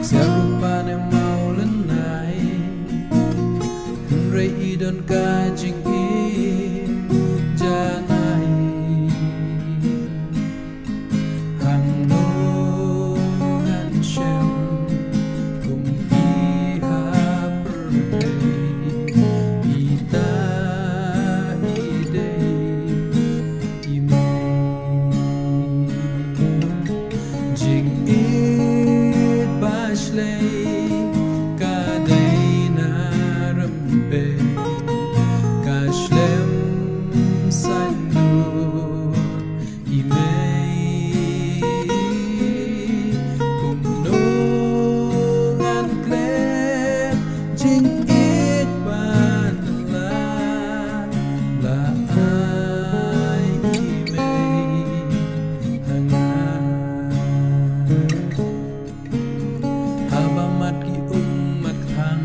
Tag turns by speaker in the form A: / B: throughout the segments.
A: Serupa ne mau lenai Rei idon kajing i janai Hang nungan shem Kum iha perdei Ita idei imei Jing it bashlei Kadei na rambe Kashlem sandu imei Kum nungan klet Jing it banala La ai imei hangan Habamat ki umat khang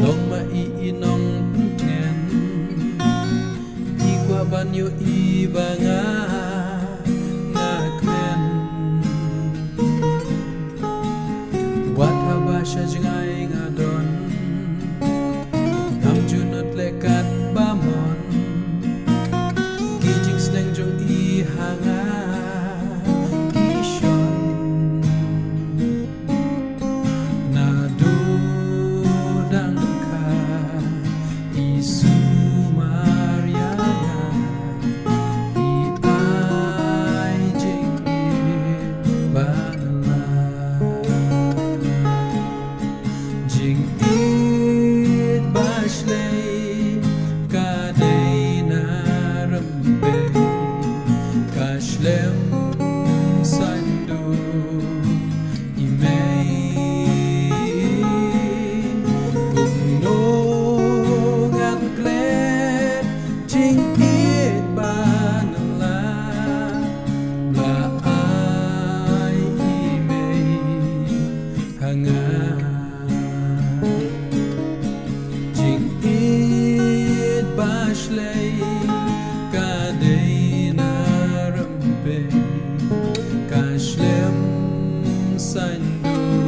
A: Dong ma inong pungken Ikwa banyo ibanga ngakmen Wat habasya jengay ngadon Ngam junot lekat bamon Kijing sneng jong ihanga Kishon Nadudang ka Isu Mariaya Iay jingit banala Jingit bashlei Kadei na rambe Kashlem sandu imei Nungan klet jingit banala La ai imei hangan Jingit bashlei Kadei na rambe Kashlem sandu